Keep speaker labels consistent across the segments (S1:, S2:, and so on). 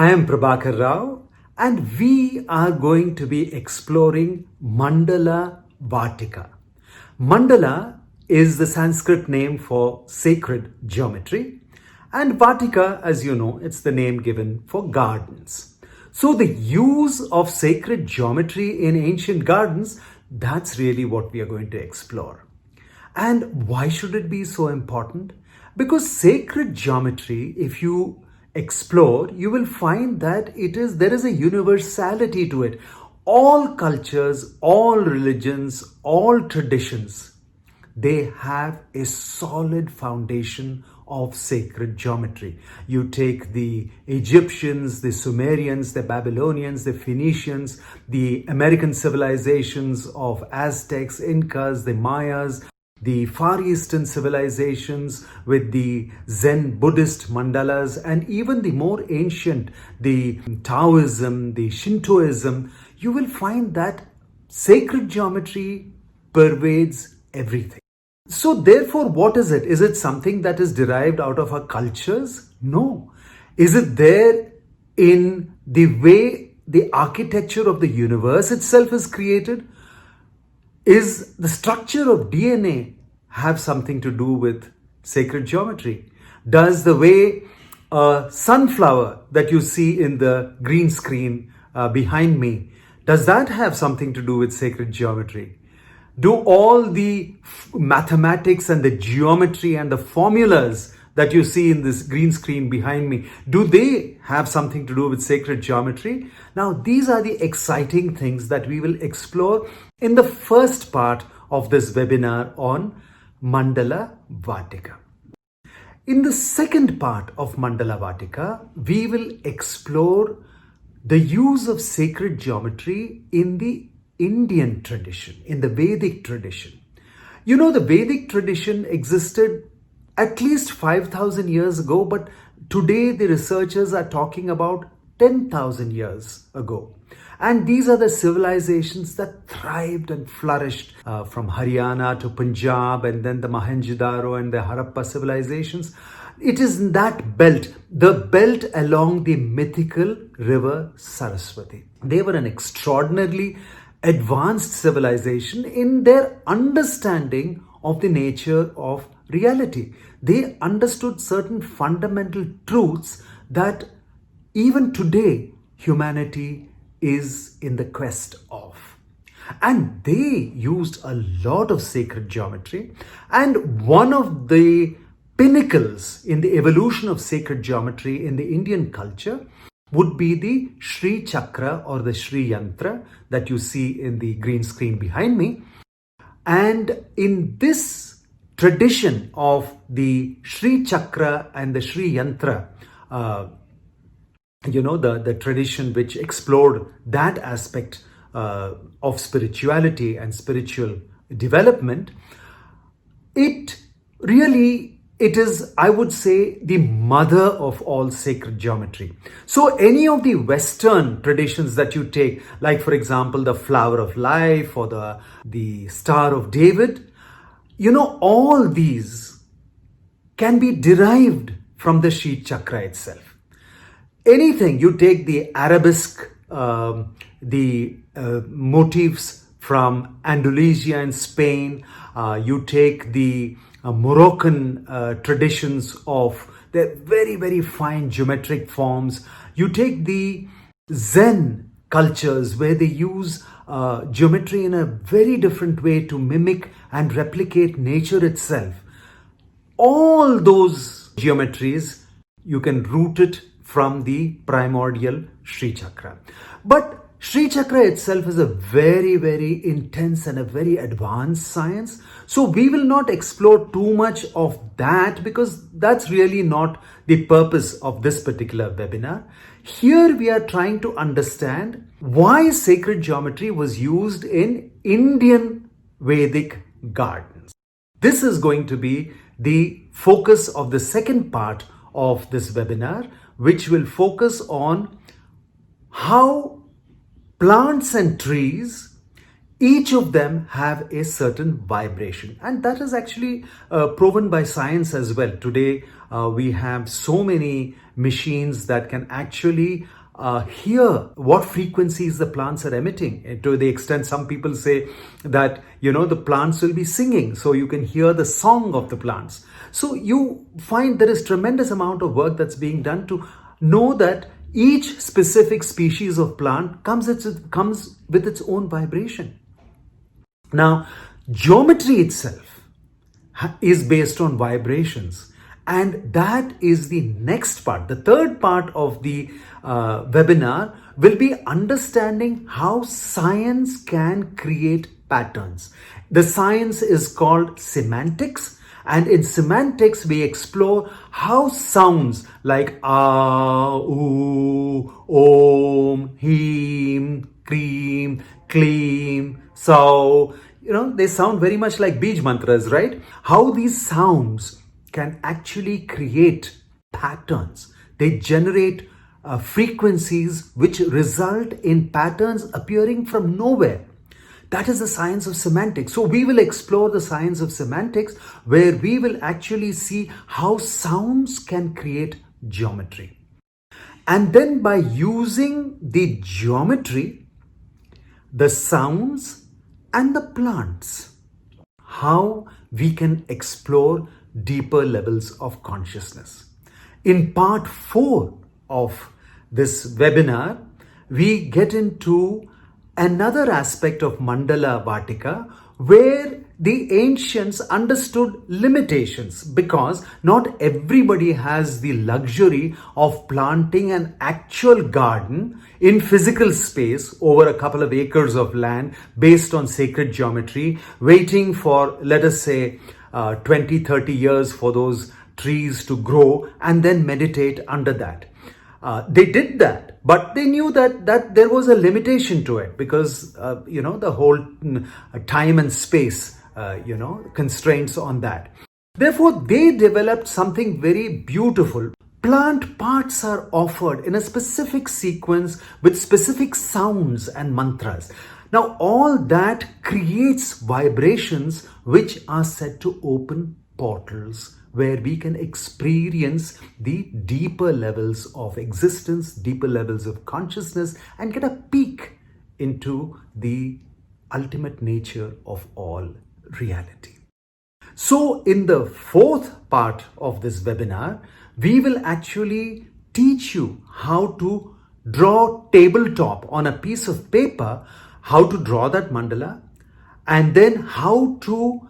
S1: I am Prabhakar Rao, and we are going to be exploring Mandala Vatika. Mandala is the Sanskrit name for sacred geometry, and Vatika, as you know, it's the name given for gardens. So, the use of sacred geometry in ancient gardens, that's really what we are going to explore. And why should it be so important? Because sacred geometry, if you explore, you will find that there is a universality to it. All cultures, all religions, all traditions, they have a solid foundation of sacred geometry. You take the Egyptians, the Sumerians, the Babylonians, the Phoenicians, the American civilizations of Aztecs, Incas, the Mayas, the Far Eastern civilizations with the Zen Buddhist mandalas, and even the more ancient, the Taoism, the Shintoism, you will find that sacred geometry pervades everything. So therefore, what is it? Is it something that is derived out of our cultures? No. Is it there in the way the architecture of the universe itself is created? Is the structure of DNA have something to do with sacred geometry? Does the way a sunflower that you see in the green screen behind me, does that have something to do with sacred geometry? Do all the mathematics and the geometry and the formulas that you see in this green screen behind me, do they have something to do with sacred geometry? Now, these are the exciting things that we will explore in the first part of this webinar on Mandala Vatika. In the second part of Mandala Vatika, we will explore the use of sacred geometry in the Indian tradition, in the Vedic tradition. You know, the Vedic tradition existed at least 5,000 years ago, but today the researchers are talking about 10,000 years ago. And these are the civilizations that thrived and flourished from Haryana to Punjab, and then the Mohenjo-daro and the Harappa civilizations. It is in that belt, the belt along the mythical river Saraswati. They were an extraordinarily advanced civilization in their understanding of the nature of reality. They understood certain fundamental truths that even today humanity is in the quest of. And they used a lot of sacred geometry. And one of the pinnacles in the evolution of sacred geometry in the Indian culture would be the Sri Chakra or the Sri Yantra that you see in the green screen behind me. And in this tradition of the Sri Chakra and the Sri Yantra, the tradition which explored that aspect of spirituality and spiritual development, it is, I would say, the mother of all sacred geometry. So any of the Western traditions that you take, like for example, the Flower of Life or the Star of David, all these can be derived from the Sri Chakra itself. Anything, you take the arabesque, the motifs from Andalusia and Spain, you take the Moroccan traditions of their very, very fine geometric forms. You take the Zen cultures where they use geometry in a very different way to mimic and replicate nature itself. All those geometries, you can root it from the primordial Sri Chakra. But Sri Chakra itself is a very, very intense and a very advanced science. So we will not explore too much of that because that's really not the purpose of this particular webinar. Here we are trying to understand why sacred geometry was used in Indian Vedic gardens. This is going to be the focus of the second part of this webinar, which will focus on how plants and trees, each of them have a certain vibration. And that is actually proven by science as well. Today, We have so many machines that can actually hear what frequencies the plants are emitting, to the extent some people say that the plants will be singing, so you can hear the song of the plants. So you find there is tremendous amount of work that's being done to know that each specific species of plant comes with its own vibration. Now, geometry itself is based on vibrations, and that is the next part. The third part of the webinar will be understanding how science can create patterns. The science is called semantics, and in semantics we explore how sounds like oo, om, him, cream, clean, so they sound very much like Bij mantras, right? How these sounds can actually create patterns. They generate frequencies which result in patterns appearing from nowhere. That is the science of semantics. So we will explore the science of semantics, where we will actually see how sounds can create geometry. And then by using the geometry, the sounds and the plants, how we can explore deeper levels of consciousness. In part 4 of this webinar, we get into another aspect of Mandala Vatika, where the ancients understood limitations, because not everybody has the luxury of planting an actual garden in physical space over a couple of acres of land based on sacred geometry, waiting for, let us say, 20-30 years for those trees to grow and then meditate under that. They did that, but they knew that there was a limitation to it, because the whole time and space constraints on that. Therefore, they developed something very beautiful. Plant parts are offered in a specific sequence with specific sounds and mantras. Now, all that creates vibrations which are said to open portals, where we can experience the deeper levels of existence, deeper levels of consciousness, and get a peek into the ultimate nature of all reality. So in the 4th part of this webinar, we will actually teach you how to draw tabletop on a piece of paper, how to draw that mandala, and then how to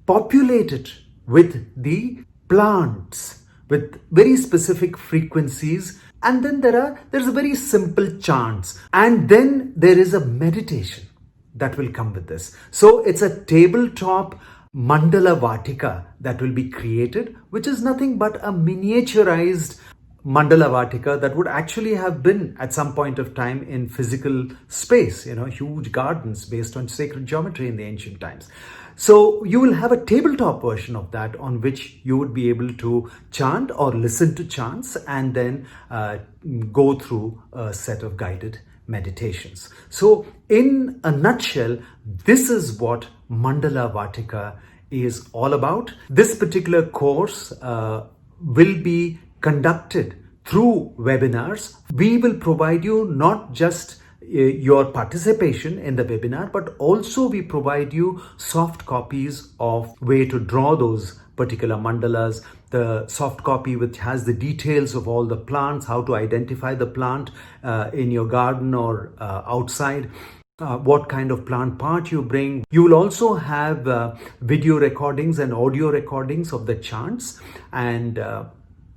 S1: populate it with the plants with very specific frequencies. And then there's a very simple chants, and then there is a meditation that will come with this. So it's a tabletop Mandala Vatika that will be created, which is nothing but a miniaturized Mandala Vatika that would actually have been at some point of time in physical space, huge gardens based on sacred geometry in the ancient times. So you will have a tabletop version of that on which you would be able to chant or listen to chants, and then go through a set of guided meditations. So in a nutshell, this is what Mandala Vatika is all about. This particular course will be conducted through webinars. We will provide you not just your participation in the webinar, but also we provide you soft copies of way to draw those particular mandalas, the soft copy which has the details of all the plants, how to identify the plant in your garden or outside, what kind of plant part you bring. You will also have video recordings and audio recordings of the chants, and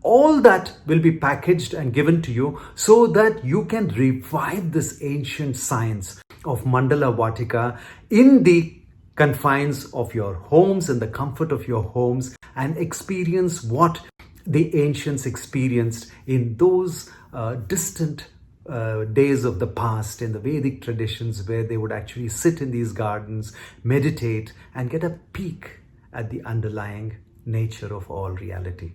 S1: all that will be packaged and given to you so that you can revive this ancient science of Mandala Vatika in the confines of your homes, in the comfort of your homes, and experience what the ancients experienced in those distant days of the past, in the Vedic traditions, where they would actually sit in these gardens, meditate, and get a peek at the underlying nature of all reality.